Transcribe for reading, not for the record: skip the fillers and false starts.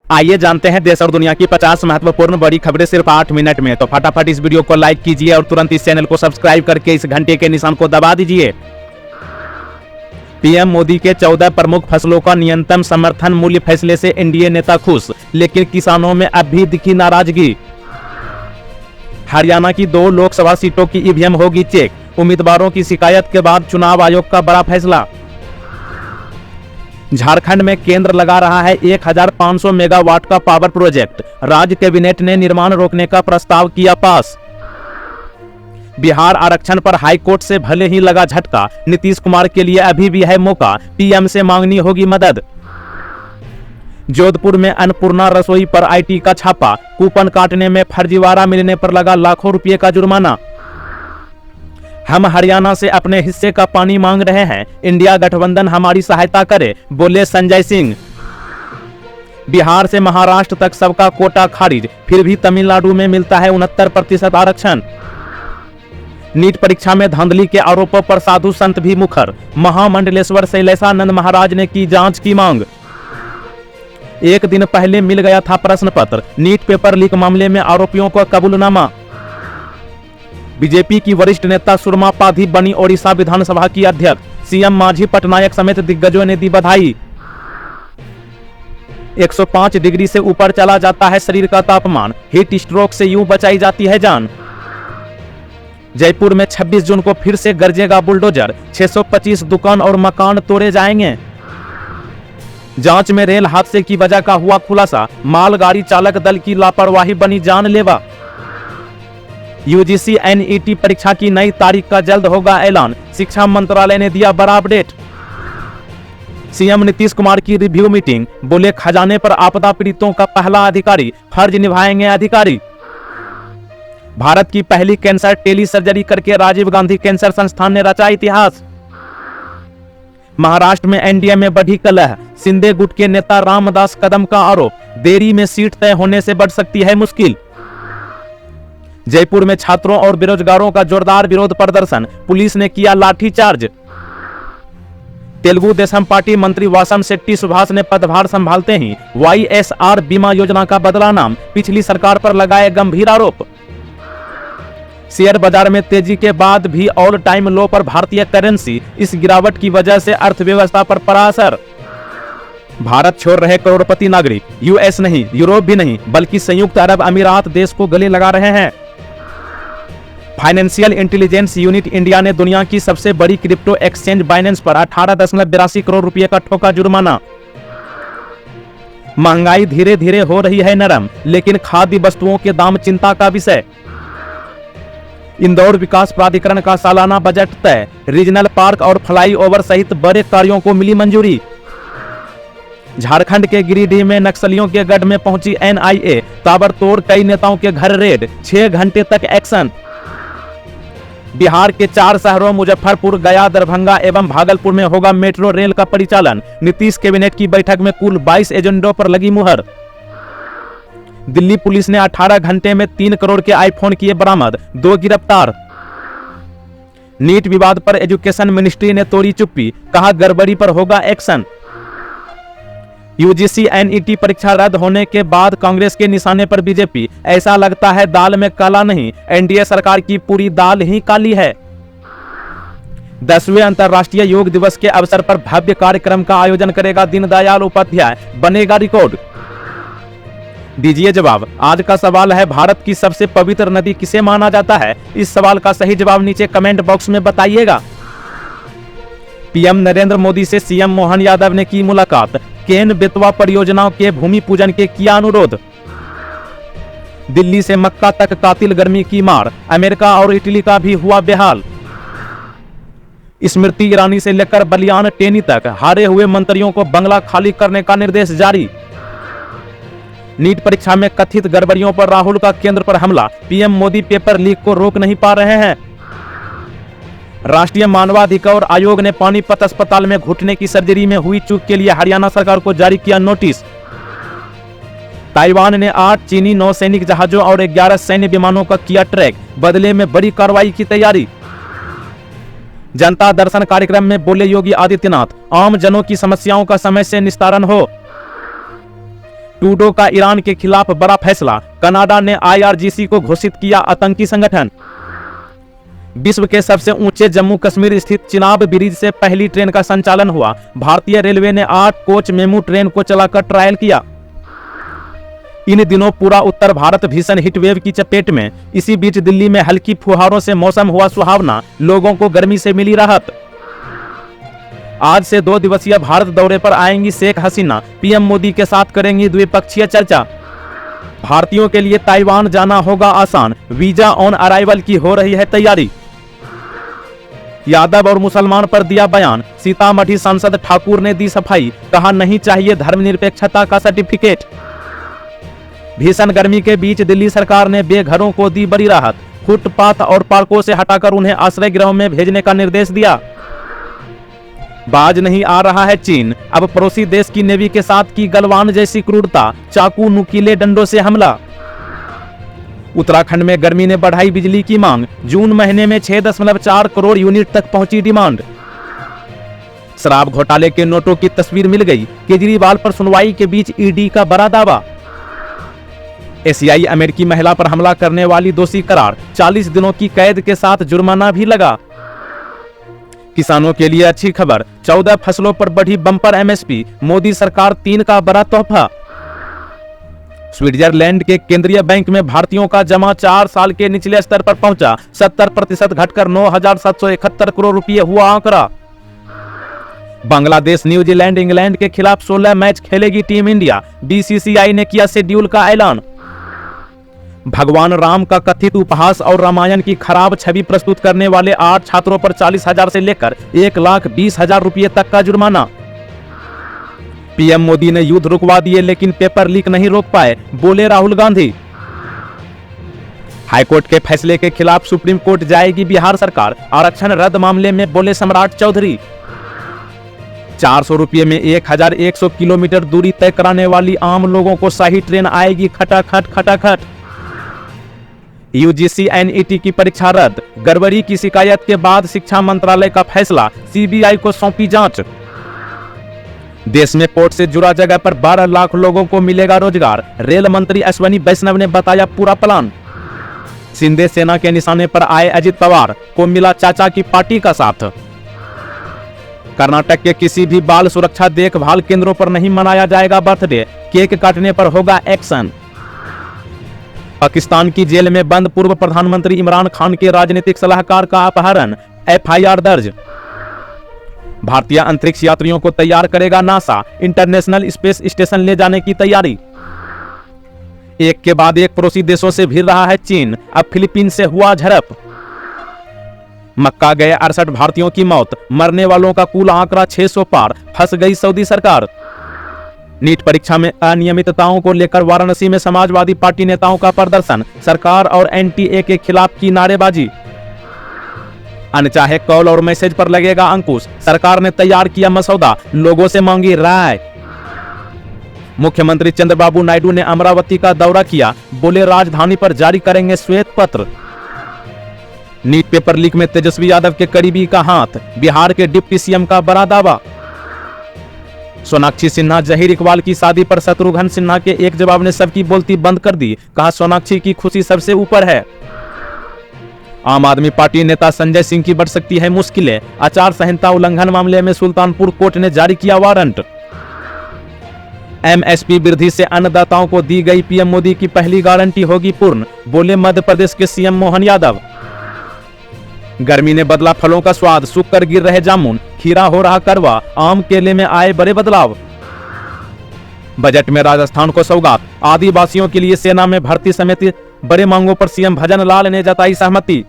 आइए जानते हैं देश और दुनिया की 50 महत्वपूर्ण बड़ी खबरें सिर्फ 8 मिनट में। तो फटाफट इस वीडियो को लाइक कीजिए और तुरंत इस चैनल को सब्सक्राइब करके इस घंटे के निशान को दबा दीजिए। पीएम मोदी के 14 प्रमुख फसलों का न्यूनतम समर्थन मूल्य फैसले से एनडीए नेता खुश, लेकिन किसानों में अब भी दिखी नाराजगी। हरियाणा की 2 लोकसभा सीटों की ईवीएम होगी चेक, उम्मीदवारों की शिकायत के बाद चुनाव आयोग का बड़ा फैसला। झारखंड में केंद्र लगा रहा है 1500 मेगावाट का पावर प्रोजेक्ट, राज्य कैबिनेट ने निर्माण रोकने का प्रस्ताव किया पास। बिहार आरक्षण पर हाईकोर्ट से भले ही लगा झटका, नीतीश कुमार के लिए अभी भी है मौका, पीएम से मांगनी होगी मदद। जोधपुर में अन्नपूर्णा रसोई पर आईटी का छापा, कूपन काटने में फर्जीवाड़ा मिलने पर लगा लाखों रुपए का जुर्माना। हम हरियाणा से अपने हिस्से का पानी मांग रहे हैं, इंडिया गठबंधन हमारी सहायता करे, बोले संजय सिंह। बिहार से महाराष्ट्र तक सबका कोटा खारिज, फिर भी तमिलनाडु में मिलता है 69% आरक्षण। नीट परीक्षा में धांधली के आरोपों पर साधु संत भी मुखर, महामंडलेश्वर शैलेशानंद महाराज ने की जांच की मांग। एक दिन पहले मिल गया था प्रश्न पत्र, नीट पेपर लीक मामले में आरोपियों को कबूलनामा। बीजेपी की वरिष्ठ नेता सुरमा पाधी बनी ओडिशा विधानसभा की अध्यक्ष, सीएम मांझी पटनायक समेत दिग्गजों ने दी बधाई। 105 डिग्री से ऊपर चला जाता है शरीर का तापमान, हीट स्ट्रोक से यूं बचाई जाती है जान। जयपुर में 26 जून को फिर से गरजेगा बुलडोजर, 625 दुकान और मकान तोड़े जाएंगे। जांच में रेल हादसे की वजह का हुआ खुलासा, मालगाड़ी चालक दल की लापरवाही बनी जानलेवा। यूजीसी एनईटी परीक्षा की नई तारीख का जल्द होगा ऐलान, शिक्षा मंत्रालय ने दिया बड़ा अपडेट। सीएम नीतीश कुमार की रिव्यू मीटिंग, बोले खजाने पर आपदा पीड़ितों का पहला अधिकारी, फर्ज निभाएंगे अधिकारी। भारत की पहली कैंसर टेली सर्जरी करके राजीव गांधी कैंसर संस्थान ने रचा इतिहास। महाराष्ट्र में एनडीए में बढ़ी कलह, शिंदे गुट के नेता रामदास कदम का आरोप, देरी में सीट तय होने से बढ़ सकती है मुश्किल। जयपुर में छात्रों और बेरोजगारों का जोरदार विरोध प्रदर्शन, पुलिस ने किया लाठीचार्ज। तेलुगु देशम पार्टी मंत्री वासम शेट्टी सुभाष ने पदभार संभालते ही वाईएसआर बीमा योजना का बदला नाम, पिछली सरकार पर लगाए गंभीर आरोप। शेयर बाजार में तेजी के बाद भी ऑल टाइम लो पर भारतीय करेंसी, इस गिरावट की वजह से अर्थव्यवस्था पर पड़ा असर। भारत छोड़ रहे करोड़पति नागरिक, यूएस नहीं, यूरोप भी नहीं, बल्कि संयुक्त अरब अमीरात देश को गले लगा रहे हैं। फाइनेंशियल इंटेलिजेंस यूनिट इंडिया ने दुनिया की सबसे बड़ी क्रिप्टो एक्सचेंज बाइनेंस पर 18.82 करोड़ रुपए का ठोका जुर्माना। महंगाई धीरे धीरे हो रही है नरम, लेकिन खाद्य वस्तुओं के दाम चिंता का विषय। इंदौर विकास प्राधिकरण का सालाना बजट तय, रीजनल पार्क और फ्लाईओवर सहित बड़े कार्यों को मिली मंजूरी। झारखंड के गिरिडीह में नक्सलियों के गढ़ में पहुंची एनआईए, ताबड़तोड़ कई नेताओं के घर रेड, 6 घंटे तक एक्शन। बिहार के 4 शहरों मुजफ्फरपुर, गया, दरभंगा एवं भागलपुर में होगा मेट्रो रेल का परिचालन, नीतीश कैबिनेट की बैठक में कुल 22 एजेंडों पर लगी मुहर। दिल्ली पुलिस ने 18 घंटे में 3 करोड़ के आईफोन किए बरामद, 2 गिरफ्तार। नीट विवाद पर एजुकेशन मिनिस्ट्री ने तोड़ी चुप्पी, कहा गड़बड़ी पर होगा एक्शन। यूजीसी एनईटी परीक्षा रद्द होने के बाद कांग्रेस के निशाने पर बीजेपी, ऐसा लगता है दाल में काला नहीं, एनडीए सरकार की पूरी दाल ही काली है। 10वें अंतर्राष्ट्रीय योग दिवस के अवसर पर भव्य कार्यक्रम का आयोजन करेगा दीनदयाल उपाध्याय, बनेगा रिकॉर्ड। दीजिए जवाब, आज का सवाल है भारत की सबसे पवित्र नदी किसे माना जाता है? इस सवाल का सही जवाब नीचे कमेंट बॉक्स में बताइएगा। पीएम नरेंद्र मोदी से सीएम मोहन यादव ने की मुलाकात, केन बेतवा परियोजनाओं के भूमि पूजन के किया अनुरोध। दिल्ली से मक्का तक कातिल गर्मी की मार, अमेरिका और इटली का भी हुआ बेहाल। स्मृति ईरानी से लेकर बलियान टेनी तक हारे हुए मंत्रियों को बंगला खाली करने का निर्देश जारी। नीट परीक्षा में कथित गड़बड़ियों पर राहुल का केंद्र पर हमला, पीएम मोदी पेपर लीक को रोक नहीं पा रहे हैं। राष्ट्रीय मानवाधिकार आयोग ने पानीपत अस्पताल में घुटने की सर्जरी में हुई चूक के लिए हरियाणा सरकार को जारी किया नोटिस। ताइवान ने 8 चीनी नौसैनिक जहाजों और 11 सैन्य विमानों का किया ट्रैक, बदले में बड़ी कार्रवाई की तैयारी। जनता दर्शन कार्यक्रम में बोले योगी आदित्यनाथ, आम जनों की समस्याओं का समय से निस्तारण हो। ट्रूडो का ईरान के खिलाफ बड़ा फैसला, कनाडा ने IRGC को घोषित किया आतंकी संगठन। विश्व के सबसे ऊंचे जम्मू कश्मीर स्थित चिनाब ब्रिज से पहली ट्रेन का संचालन हुआ। भारतीय रेलवे ने 8 कोच मेमू ट्रेन को चलाकर ट्रायल किया। इन दिनों पूरा उत्तर भारत भीषण हीटवेव की चपेट में। इसी बीच दिल्ली में हल्की फुहारों से मौसम हुआ सुहावना, लोगों को गर्मी से मिली राहत। आज से 2 दिवसीय भारत दौरे पर आएंगी शेख हसीना, PM मोदी के साथ करेंगी द्विपक्षीय चर्चा। भारतीयों के लिए ताइवान जाना होगा आसान, वीजा ऑन अराइवल की हो रही है तैयारी। यादव और मुसलमान पर दिया बयान, सीतामढ़ी सांसद ठाकुर ने दी सफाई, कहा नहीं चाहिए धर्मनिरपेक्षता का सर्टिफिकेट। भीषण गर्मी के बीच दिल्ली सरकार ने बेघरों को दी बड़ी राहत, फुटपाथ और पार्कों से हटाकर उन्हें आश्रय गृहों में भेजने का निर्देश दिया। बाज नहीं आ रहा है चीन, अब पड़ोसी देश की नेवी के साथ की गलवान जैसी क्रूरता, चाकू नुकीले डंडों से हमला। उत्तराखंड में गर्मी ने बढ़ाई बिजली की मांग, जून महीने में 6.4 करोड़ यूनिट तक पहुंची डिमांड। शराब घोटाले के नोटों की तस्वीर मिल गई, केजरीवाल पर सुनवाई के बीच ईडी का बड़ा दावा। एशियाई अमेरिकी महिला पर हमला करने वाली दोषी करार, 40 दिनों की कैद के साथ जुर्माना भी लगा। किसानों के लिए अच्छी खबर, 14 फसलों पर बढ़ी बम्पर MSP, मोदी सरकार 3 का बड़ा तोहफा। स्विट्जरलैंड के केंद्रीय बैंक में भारतीयों का जमा 4 साल के निचले स्तर पर पहुंचा, 70% घटकर 9,771 करोड़ रुपये हुआ आंकड़ा। बांग्लादेश, न्यूजीलैंड, इंग्लैंड के खिलाफ 16 मैच खेलेगी टीम इंडिया, BCCI ने किया शेड्यूल का ऐलान। भगवान राम का कथित उपहास और रामायण की खराब छवि प्रस्तुत करने वाले 8 छात्रों पर 40,000 से लेकर 1,20,000 रुपये तक का जुर्माना। PM मोदी ने युद्ध रुकवा दिए लेकिन पेपर लीक नहीं रोक पाए, बोले राहुल गांधी। हाईकोर्ट के फैसले के खिलाफ सुप्रीम कोर्ट जाएगी बिहार सरकार, आरक्षण रद्द मामले में बोले सम्राट चौधरी। 400 रुपये में 1,100 किलोमीटर दूरी तय कराने वाली आम लोगों को शाही ट्रेन आएगी खटाखट खटाखट। UGC NET की परीक्षा रद्द, गड़बड़ी की शिकायत के बाद शिक्षा मंत्रालय का फैसला, CBI को सौंपी जांच। देश में पोर्ट से जुड़ा जगह पर 12 लाख लोगों को मिलेगा रोजगार, रेल मंत्री अश्वनी वैष्णव ने बताया पूरा प्लान। शिंदे सेना के निशाने पर आए अजित पवार को मिला चाचा की पार्टी का साथ। कर्नाटक के किसी भी बाल सुरक्षा देखभाल केंद्रों पर नहीं मनाया जाएगा बर्थडे, केक काटने पर होगा एक्शन। पाकिस्तान की जेल में बंद पूर्व प्रधानमंत्री इमरान खान के राजनीतिक सलाहकार का अपहरण, FIR दर्ज। भारतीय अंतरिक्ष यात्रियों को तैयार करेगा नासा, इंटरनेशनल स्पेस स्टेशन ले जाने की तैयारी। एक के बाद एक पड़ोसी देशों से भिड़ रहा है चीन, अब फिलीपींस से हुआ झड़प। मक्का गए 68 भारतीयों की मौत, मरने वालों का कुल आंकड़ा 600 पार, फंस गई सऊदी सरकार। नीट परीक्षा में अनियमितताओं को लेकर वाराणसी में समाजवादी पार्टी नेताओं का प्रदर्शन, सरकार और NTA के खिलाफ की नारेबाजी। अनचाहे कॉल और मैसेज पर लगेगा अंकुश, सरकार ने तैयार किया मसौदा, लोगों से मांगी राय। मुख्यमंत्री चंद्रबाबू नायडू ने अमरावती का दौरा किया, बोले राजधानी पर जारी करेंगे श्वेत पत्र। नीट पेपर लीक में तेजस्वी यादव के करीबी का हाथ, बिहार के डिप्टी CM का बड़ा दावा। सोनाक्षी सिन्हा जहीर इकबाल की शादी पर शत्रुघ्न सिन्हा के एक जवाब ने सबकी बोलती बंद कर दी, कहा सोनाक्षी की खुशी सबसे ऊपर है। आम आदमी पार्टी नेता संजय सिंह की बढ़ सकती है मुश्किलें, आचार संहिता उल्लंघन मामले में सुल्तानपुर कोर्ट ने जारी किया वारंट। MSP वृद्धि से अन्नदाताओं को दी गई PM मोदी की पहली गारंटी होगी पूर्ण, बोले मध्य प्रदेश के CM मोहन यादव। गर्मी ने बदला फलों का स्वाद, सूख कर गिर रहे जामुन, खीरा हो रहा करवा, आम केले में आए बड़े बदलाव। बजट में राजस्थान को सौगात, आदिवासियों के लिए सेना में भर्ती समेत बड़े मांगों पर CM भजन लाल ने जताई सहमति।